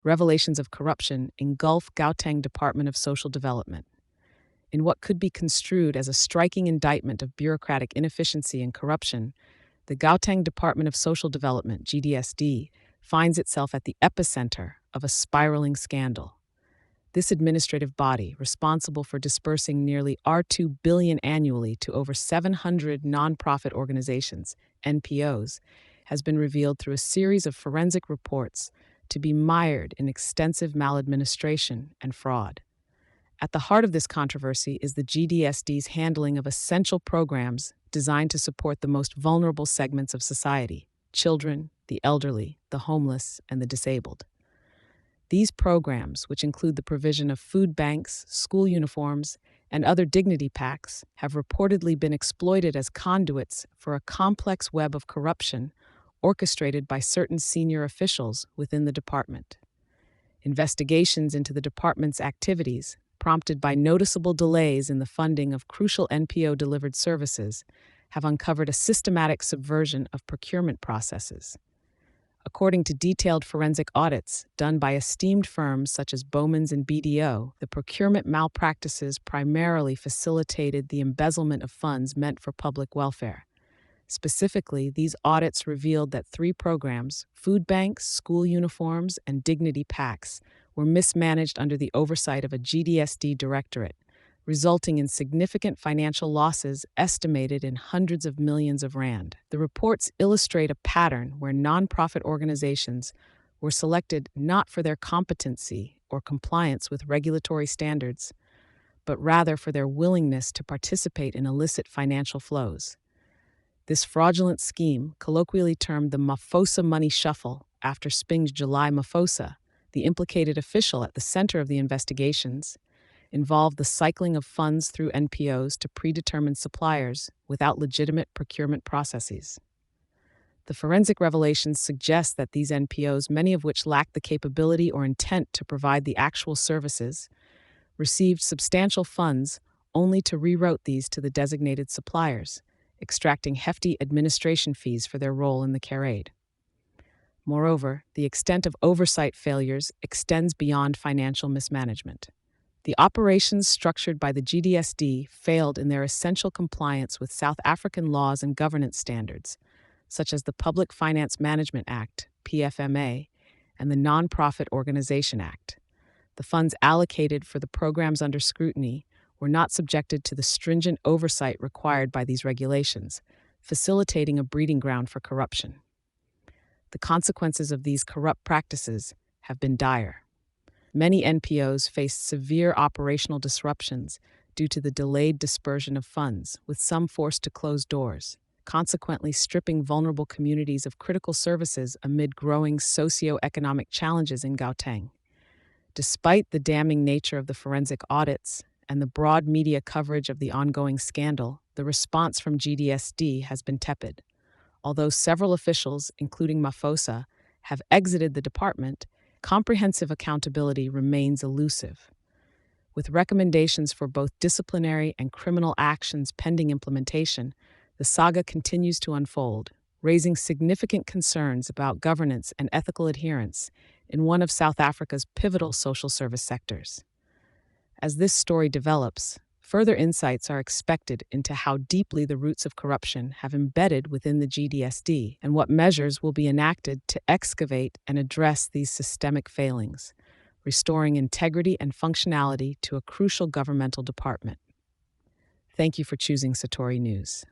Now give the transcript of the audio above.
Revelations of Corruption Engulf Gauteng Department of Social Development. In what could be construed as a striking indictment of bureaucratic inefficiency and corruption, the Gauteng Department of Social Development, GDSD, finds itself at the epicenter of a spiraling scandal. This administrative body, responsible for dispersing nearly R2 billion annually to over 700 nonprofit organizations, NPOs, has been revealed through a series of forensic reports to be mired in extensive maladministration and fraud. At the heart of this controversy is the GDSD's handling of essential programs designed to support the most vulnerable segments of society: children, the elderly, the homeless, and the disabled. These programs, which include the provision of food banks, school uniforms, and other dignity packs, have reportedly been exploited as conduits for a complex web of corruption orchestrated by certain senior officials within the department. Investigations into the department's activities, prompted by noticeable delays in the funding of crucial NPO-delivered services, have uncovered a systematic subversion of procurement processes. According to detailed forensic audits done by esteemed firms such as Bowman's and BDO, the procurement malpractices primarily facilitated the embezzlement of funds meant for public welfare. Specifically, these audits revealed that 3 programs, food banks, school uniforms, and dignity packs, were mismanaged under the oversight of a GDSD directorate, resulting in significant financial losses estimated in hundreds of millions of rand. The reports illustrate a pattern where nonprofit organizations were selected not for their competency or compliance with regulatory standards, but rather for their willingness to participate in illicit financial flows. This fraudulent scheme, colloquially termed the Mafosa money shuffle after Sping's July Mafosa, the implicated official at the center of the investigations, involved the cycling of funds through NPOs to predetermined suppliers without legitimate procurement processes. The forensic revelations suggest that these NPOs, many of which lacked the capability or intent to provide the actual services, received substantial funds only to reroute these to the designated suppliers, extracting hefty administration fees for their role in the charade. Moreover, the extent of oversight failures extends beyond financial mismanagement. The operations structured by the GDSD failed in their essential compliance with South African laws and governance standards, such as the Public Finance Management Act, PFMA, and the Nonprofit Organization Act. The funds allocated for the programs under scrutiny were not subjected to the stringent oversight required by these regulations, facilitating a breeding ground for corruption. The consequences of these corrupt practices have been dire. Many NPOs faced severe operational disruptions due to the delayed dispersion of funds, with some forced to close doors, consequently stripping vulnerable communities of critical services amid growing socio-economic challenges in Gauteng. Despite the damning nature of the forensic audits and the broad media coverage of the ongoing scandal, the response from GDSD has been tepid. Although several officials, including Mafosa, have exited the department, comprehensive accountability remains elusive. With recommendations for both disciplinary and criminal actions pending implementation, the saga continues to unfold, raising significant concerns about governance and ethical adherence in one of South Africa's pivotal social service sectors. As this story develops, further insights are expected into how deeply the roots of corruption have embedded within the GDSD and what measures will be enacted to excavate and address these systemic failings, restoring integrity and functionality to a crucial governmental department. Thank you for choosing Satori News.